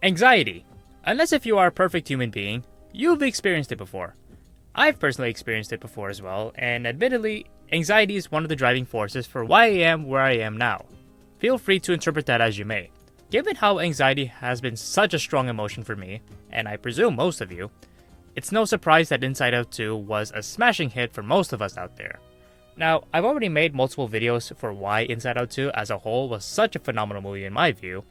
Anxiety. Unless if you are a perfect human being, you've experienced it before. I've personally experienced it before as well, and admittedly, anxiety is one of the driving forces for why I am where I am now. Feel free to interpret that as you may. Given how anxiety has been such a strong emotion for me, and I presume most of you, it's no surprise that Inside Out 2 was a smashing hit for most of us out there. Now, I've already made multiple videos for why Inside Out 2 as a whole was such a phenomenal movie in my view,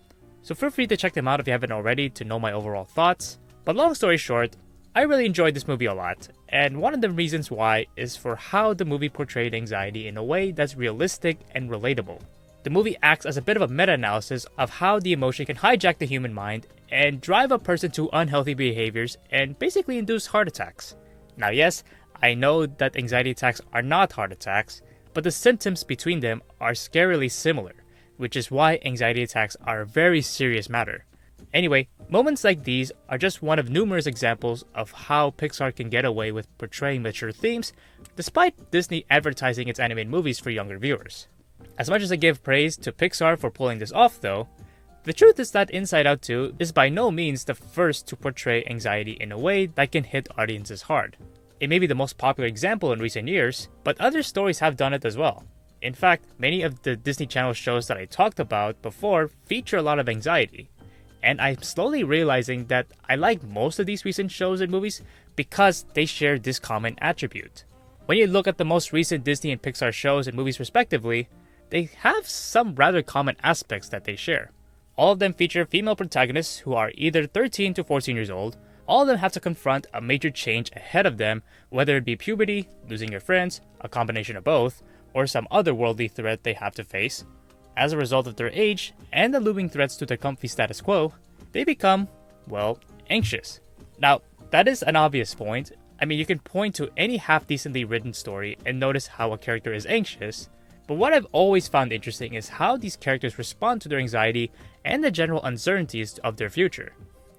so feel free to check them out if you haven't already to know my overall thoughts. But long story short, I really enjoyed this movie a lot, and one of the reasons why is for how the movie portrayed anxiety in a way that's realistic and relatable. The movie acts as a bit of a meta-analysis of how the emotion can hijack the human mind and drive a person to unhealthy behaviors and basically induce heart attacks. Now yes, I know that anxiety attacks are not heart attacks, but the symptoms between them are scarily similar, which is why anxiety attacks are a very serious matter. Anyway, moments like these are just one of numerous examples of how Pixar can get away with portraying mature themes, despite Disney advertising its animated movies for younger viewers. As much as I give praise to Pixar for pulling this off though, the truth is that Inside Out 2 is by no means the first to portray anxiety in a way that can hit audiences hard. It may be the most popular example in recent years, but other stories have done it as well. In fact, many of the Disney Channel shows that I talked about before feature a lot of anxiety. And I'm slowly realizing that I like most of these recent shows and movies because they share this common attribute. When you look at the most recent Disney and Pixar shows and movies respectively, they have some rather common aspects that they share. All of them feature female protagonists who are either 13 to 14 years old. All of them have to confront a major change ahead of them, whether it be puberty, losing your friends, a combination of both, or some other worldly threat they have to face. As a result of their age and the looming threats to their comfy status quo, they become, well, anxious. Now, that is an obvious point. I mean, you can point to any half-decently written story and notice how a character is anxious, but what I've always found interesting is how these characters respond to their anxiety and the general uncertainties of their future.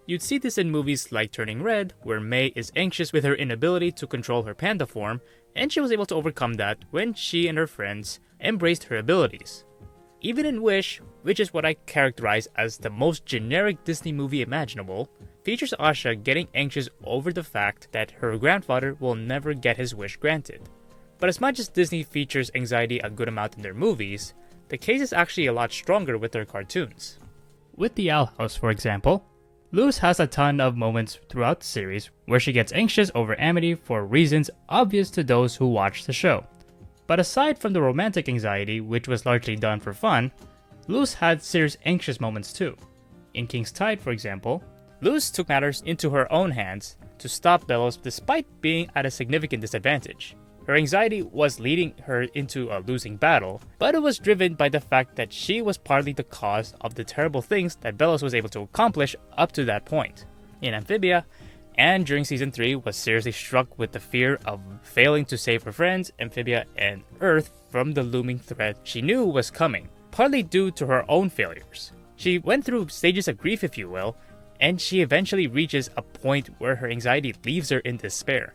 You'd see this in movies like Turning Red, where May is anxious with her inability to control her panda form, and she was able to overcome that when she and her friends embraced her abilities. Even in Wish, which is what I characterize as the most generic Disney movie imaginable, features Asha getting anxious over the fact that her grandfather will never get his wish granted. But as much as Disney features anxiety a good amount in their movies, the case is actually a lot stronger with their cartoons. With the Owl House, for example, Luz has a ton of moments throughout the series where she gets anxious over Amity for reasons obvious to those who watch the show. But aside from the romantic anxiety, which was largely done for fun, Luz had serious anxious moments too. In King's Tide, for example, Luz took matters into her own hands to stop Bellows despite being at a significant disadvantage. Her anxiety was leading her into a losing battle, but it was driven by the fact that she was partly the cause of the terrible things that Bellows was able to accomplish up to that point. In Amphibia, Anne during season 3 was seriously struck with the fear of failing to save her friends, Amphibia and Earth from the looming threat she knew was coming, partly due to her own failures. She went through stages of grief, if you will, and she eventually reaches a point where her anxiety leaves her in despair.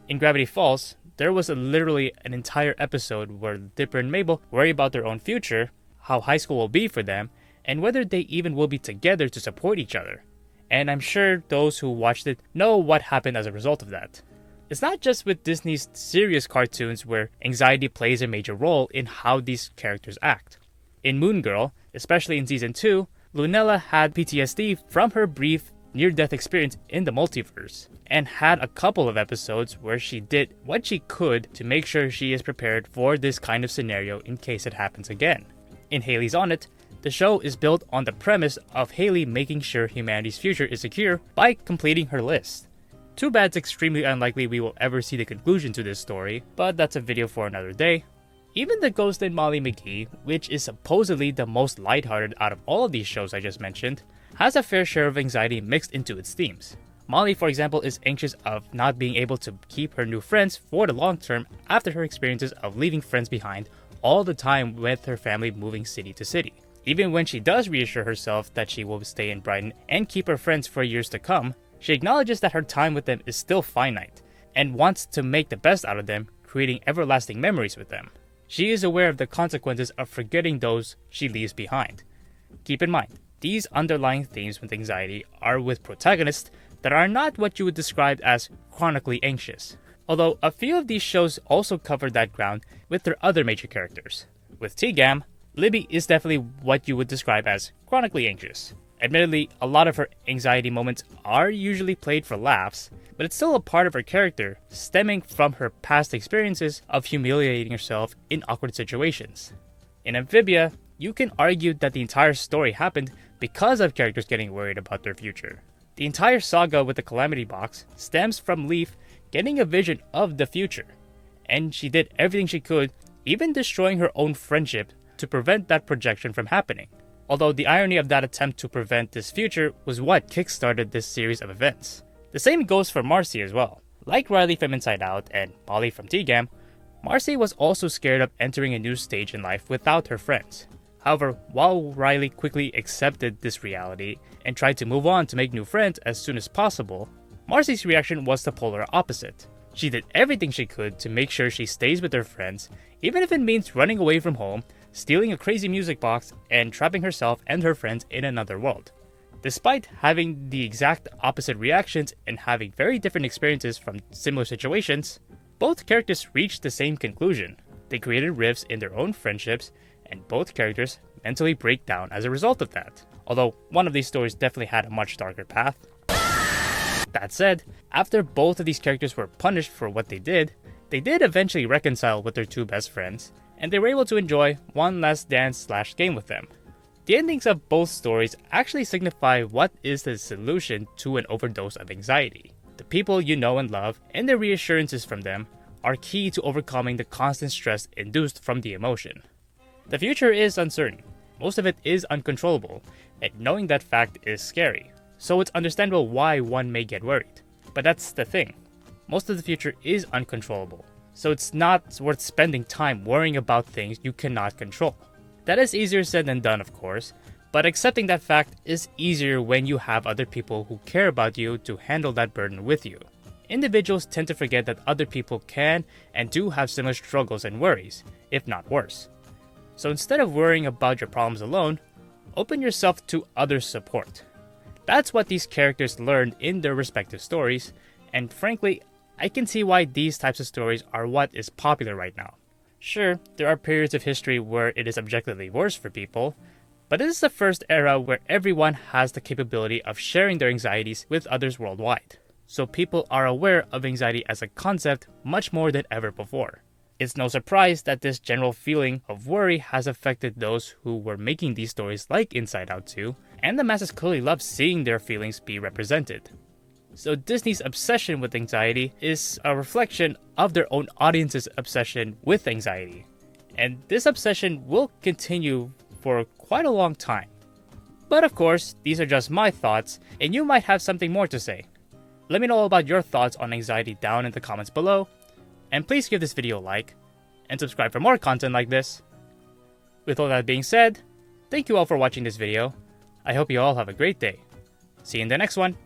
In Gravity Falls, there was literally an entire episode where Dipper and Mabel worry about their own future, how high school will be for them, and whether they even will be together to support each other. And I'm sure those who watched it know what happened as a result of that. It's not just with Disney's serious cartoons where anxiety plays a major role in how these characters act. In Moon Girl, especially in season 2, Lunella had PTSD from her brief near-death experience in the multiverse, and had a couple of episodes where she did what she could to make sure she is prepared for this kind of scenario in case it happens again. In Haley's On It, the show is built on the premise of Haley making sure humanity's future is secure by completing her list. Too bad it's extremely unlikely we will ever see the conclusion to this story, but that's a video for another day. Even the Ghost and Molly McGee, which is supposedly the most lighthearted out of all of these shows I just mentioned, has a fair share of anxiety mixed into its themes. Molly, for example, is anxious of not being able to keep her new friends for the long term after her experiences of leaving friends behind all the time with her family moving city to city. Even when she does reassure herself that she will stay in Brighton and keep her friends for years to come, she acknowledges that her time with them is still finite, and wants to make the best out of them, creating everlasting memories with them. She is aware of the consequences of forgetting those she leaves behind. Keep in mind, these underlying themes with anxiety are with protagonists that are not what you would describe as chronically anxious. Although a few of these shows also cover that ground with their other major characters. With T-Gam, Libby is definitely what you would describe as chronically anxious. Admittedly, a lot of her anxiety moments are usually played for laughs, but it's still a part of her character stemming from her past experiences of humiliating herself in awkward situations. In Amphibia, you can argue that the entire story happened because of characters getting worried about their future. The entire saga with the Calamity Box stems from Leaf getting a vision of the future, and she did everything she could, even destroying her own friendship, to prevent that projection from happening. Although the irony of that attempt to prevent this future was what kickstarted this series of events. The same goes for Marcy as well. Like Riley from Inside Out and Molly from T-Gam, Marcy was also scared of entering a new stage in life without her friends. However, while Riley quickly accepted this reality and tried to move on to make new friends as soon as possible, Marcy's reaction was the polar opposite. She did everything she could to make sure she stays with her friends, even if it means running away from home, stealing a crazy music box, and trapping herself and her friends in another world. Despite having the exact opposite reactions and having very different experiences from similar situations, both characters reached the same conclusion. They created rifts in their own friendships, and both characters mentally break down as a result of that. Although one of these stories definitely had a much darker path. That said, after both of these characters were punished for what they did eventually reconcile with their two best friends, and they were able to enjoy one last dance/game with them. The endings of both stories actually signify what is the solution to an overdose of anxiety. The people you know and love, and the reassurances from them, are key to overcoming the constant stress induced from the emotion. The future is uncertain. Most of it is uncontrollable, and knowing that fact is scary. So it's understandable why one may get worried. But that's the thing. Most of the future is uncontrollable. So it's not worth spending time worrying about things you cannot control. That is easier said than done, of course, but accepting that fact is easier when you have other people who care about you to handle that burden with you. Individuals tend to forget that other people can and do have similar struggles and worries, if not worse. So instead of worrying about your problems alone, open yourself to other support. That's what these characters learned in their respective stories, and frankly, I can see why these types of stories are what is popular right now. Sure, there are periods of history where it is objectively worse for people, but this is the first era where everyone has the capability of sharing their anxieties with others worldwide. So people are aware of anxiety as a concept much more than ever before. It's no surprise that this general feeling of worry has affected those who were making these stories like Inside Out 2, and the masses clearly love seeing their feelings be represented. So Disney's obsession with anxiety is a reflection of their own audience's obsession with anxiety. And this obsession will continue for quite a long time. But of course, these are just my thoughts, and you might have something more to say. Let me know about your thoughts on anxiety down in the comments below, and please give this video a like, and subscribe for more content like this. With all that being said, thank you all for watching this video. I hope you all have a great day. See you in the next one.